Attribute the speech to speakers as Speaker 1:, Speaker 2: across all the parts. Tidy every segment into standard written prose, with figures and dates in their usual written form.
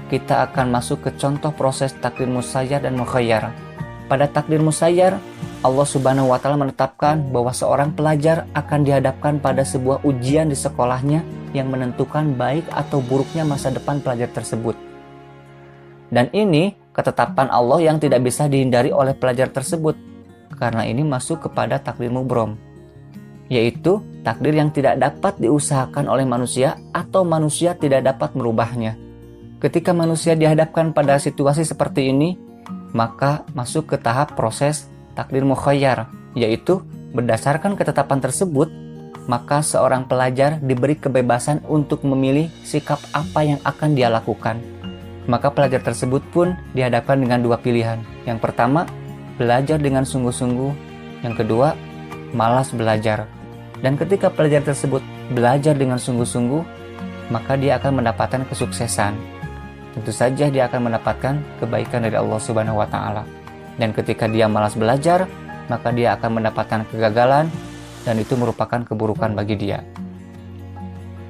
Speaker 1: kita akan masuk ke contoh proses takdir musayyar dan mukhayyar. Pada takdir musayyar, Allah Subhanahu wa Ta'ala menetapkan bahwa seorang pelajar akan dihadapkan pada sebuah ujian di sekolahnya yang menentukan baik atau buruknya masa depan pelajar tersebut. Dan ini ketetapan Allah yang tidak bisa dihindari oleh pelajar tersebut, karena ini masuk kepada takdir mubrom, yaitu takdir yang tidak dapat diusahakan oleh manusia atau manusia tidak dapat merubahnya. Ketika manusia dihadapkan pada situasi seperti ini, maka masuk ke tahap proses takdir mukhayyar, yaitu berdasarkan ketetapan tersebut, maka seorang pelajar diberi kebebasan untuk memilih sikap apa yang akan dia lakukan. Maka pelajar tersebut pun dihadapkan dengan dua pilihan. Yang pertama, belajar dengan sungguh-sungguh. Yang kedua, malas belajar. Dan ketika pelajar tersebut belajar dengan sungguh-sungguh, maka dia akan mendapatkan kesuksesan. Tentu saja dia akan mendapatkan kebaikan dari Allah Subhanahu wa Ta'ala. Dan ketika dia malas belajar, maka dia akan mendapatkan kegagalan, dan itu merupakan keburukan bagi dia.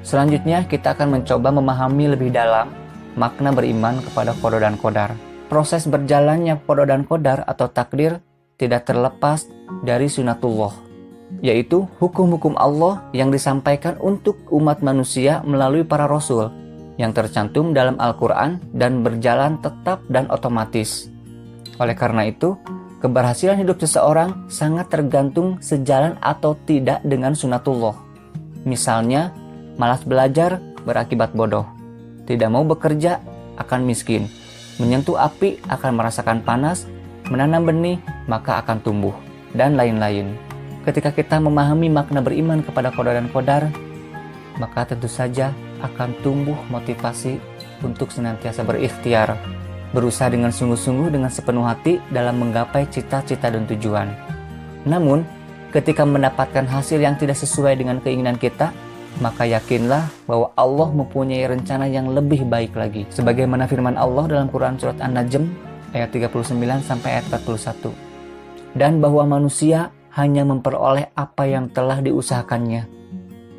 Speaker 1: Selanjutnya, kita akan mencoba memahami lebih dalam makna beriman kepada qada dan qadar. Proses berjalannya qada dan qadar atau takdir tidak terlepas dari sunatullah, yaitu hukum-hukum Allah yang disampaikan untuk umat manusia melalui para rasul yang tercantum dalam Al-Quran dan berjalan tetap dan otomatis. Oleh karena itu, keberhasilan hidup seseorang sangat tergantung sejalan atau tidak dengan sunatullah. Misalnya, malas belajar berakibat bodoh, tidak mau bekerja akan miskin, menyentuh api akan merasakan panas, menanam benih maka akan tumbuh, dan lain-lain. Ketika kita memahami makna beriman kepada qada dan qadar, maka tentu saja akan tumbuh motivasi untuk senantiasa berikhtiar, berusaha dengan sungguh-sungguh dengan sepenuh hati dalam menggapai cita-cita dan tujuan. Namun, ketika mendapatkan hasil yang tidak sesuai dengan keinginan kita, maka yakinlah bahwa Allah mempunyai rencana yang lebih baik lagi. Sebagaimana firman Allah dalam Quran Surat An-Najm ayat 39 sampai ayat 41. Dan bahwa manusia hanya memperoleh apa yang telah diusahakannya.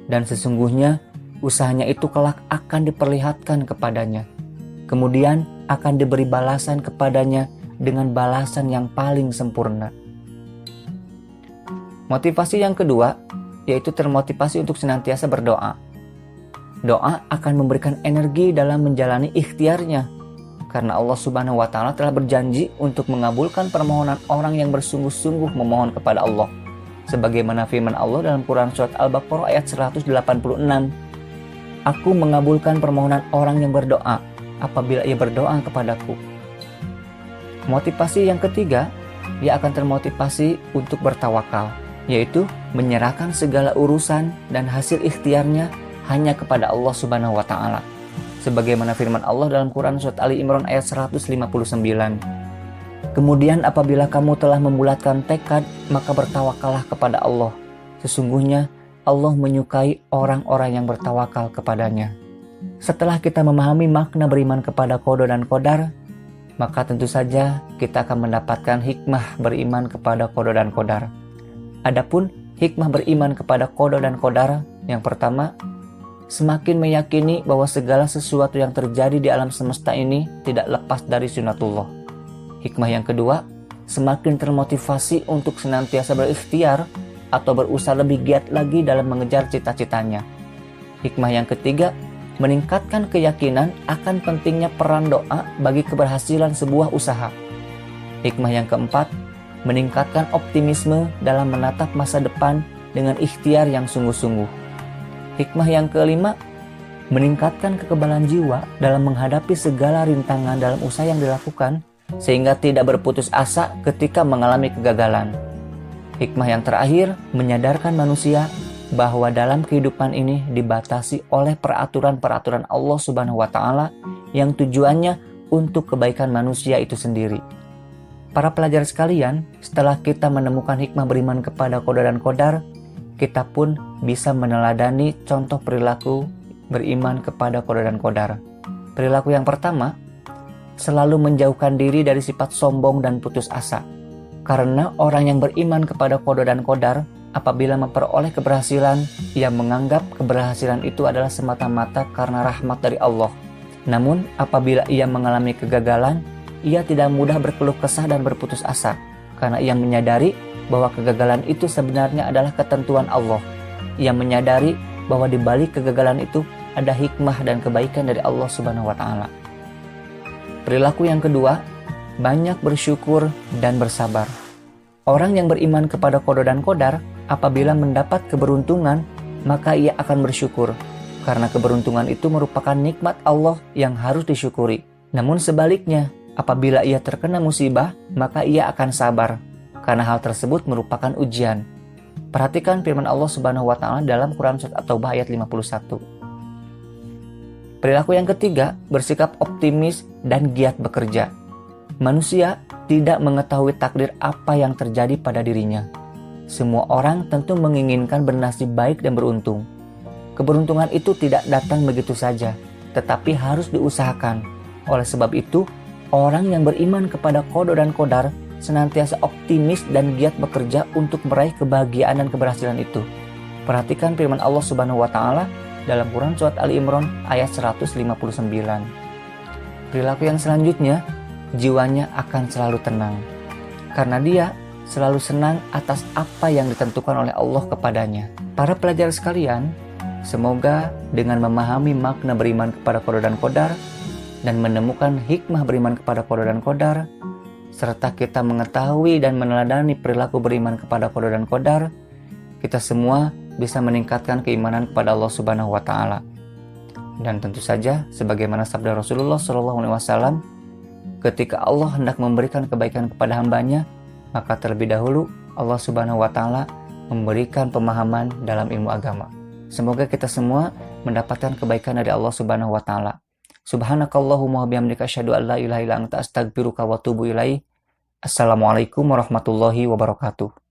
Speaker 1: Dan sesungguhnya usahanya itu kelak akan diperlihatkan kepadanya. Kemudian akan diberi balasan kepadanya dengan balasan yang paling sempurna. Motivasi yang kedua, yaitu termotivasi untuk senantiasa berdoa. Doa akan memberikan energi dalam menjalani ikhtiarnya, karena Allah Subhanahu wa Ta'ala telah berjanji untuk mengabulkan permohonan orang yang bersungguh-sungguh memohon kepada Allah. Sebagaimana firman Allah dalam Quran Surat Al-Baqarah ayat 186, Aku mengabulkan permohonan orang yang berdoa apabila ia berdoa kepadaku. Motivasi yang ketiga, ia akan termotivasi untuk bertawakal, yaitu menyerahkan segala urusan dan hasil ikhtiarnya hanya kepada Allah Subhanahu wa Ta'ala. Sebagaimana firman Allah dalam Quran Surat Ali Imran ayat 159. Kemudian apabila kamu telah membulatkan tekad, maka bertawakallah kepada Allah. Sesungguhnya Allah menyukai orang-orang yang bertawakal kepadanya. Setelah kita memahami makna beriman kepada qada dan qadar, maka tentu saja kita akan mendapatkan hikmah beriman kepada qada dan qadar. Adapun hikmah beriman kepada qada dan qadar, yang pertama, semakin meyakini bahwa segala sesuatu yang terjadi di alam semesta ini tidak lepas dari sunatullah. Hikmah yang kedua, semakin termotivasi untuk senantiasa berikhtiar atau berusaha lebih giat lagi dalam mengejar cita-citanya. Hikmah yang ketiga, meningkatkan keyakinan akan pentingnya peran doa bagi keberhasilan sebuah usaha. Hikmah yang keempat, meningkatkan optimisme dalam menatap masa depan dengan ikhtiar yang sungguh-sungguh. Hikmah yang kelima, meningkatkan kekebalan jiwa dalam menghadapi segala rintangan dalam usaha yang dilakukan, sehingga tidak berputus asa ketika mengalami kegagalan. Hikmah yang terakhir, menyadarkan manusia bahwa dalam kehidupan ini dibatasi oleh peraturan-peraturan Allah Subhanahu wa Ta'ala yang tujuannya untuk kebaikan manusia itu sendiri. Para pelajar sekalian, setelah kita menemukan hikmah beriman kepada qada dan qadar, kita pun bisa meneladani contoh perilaku beriman kepada qada dan qadar. Perilaku yang pertama, selalu menjauhkan diri dari sifat sombong dan putus asa. Karena orang yang beriman kepada qada dan qadar, apabila memperoleh keberhasilan, ia menganggap keberhasilan itu adalah semata-mata karena rahmat dari Allah. Namun, apabila ia mengalami kegagalan, ia tidak mudah berkeluh kesah dan berputus asa, karena ia menyadari bahwa kegagalan itu sebenarnya adalah ketentuan Allah. Ia menyadari bahwa di balik kegagalan itu ada hikmah dan kebaikan dari Allah Subhanahu wa Ta'ala. Perilaku yang kedua, banyak bersyukur dan bersabar. Orang yang beriman kepada qada dan qadar, apabila mendapat keberuntungan, maka ia akan bersyukur, karena keberuntungan itu merupakan nikmat Allah yang harus disyukuri. Namun sebaliknya, apabila ia terkena musibah, maka ia akan sabar, karena hal tersebut merupakan ujian. Perhatikan firman Allah Subhanahu wa Ta'ala dalam Quran Surat At-Taubah ayat 51. Perilaku yang ketiga, bersikap optimis dan giat bekerja. Manusia tidak mengetahui takdir apa yang terjadi pada dirinya. Semua orang tentu menginginkan bernasib baik dan beruntung. Keberuntungan itu tidak datang begitu saja, tetapi harus diusahakan. Oleh sebab itu, orang yang beriman kepada qada dan qadar senantiasa optimis dan giat bekerja untuk meraih kebahagiaan dan keberhasilan itu. Perhatikan firman Allah Subhanahu wa Ta'ala dalam Quran Surat Ali Imran ayat 159. Perilaku yang selanjutnya, jiwanya akan selalu tenang, karena dia selalu senang atas apa yang ditentukan oleh Allah kepadanya. Para pelajar sekalian, semoga dengan memahami makna beriman kepada qada dan qadar dan menemukan hikmah beriman kepada qada dan qadar, serta kita mengetahui dan meneladani perilaku beriman kepada qada dan qadar, kita semua bisa meningkatkan keimanan kepada Allah Subhanahu wa Ta'ala. Dan tentu saja, sebagaimana sabda Rasulullah SAW, ketika Allah hendak memberikan kebaikan kepada hambanya, maka terlebih dahulu Allah Subhanahu wa Ta'ala memberikan pemahaman dalam ilmu agama. Semoga kita semua mendapatkan kebaikan dari Allah Subhanahu wa Ta'ala. Subhanakallahumma wa bihamdika asyhadu an la ilaha illa anta astaghfiruka wa atubu ilaik. Assalamualaikum warahmatullahi wabarakatuh.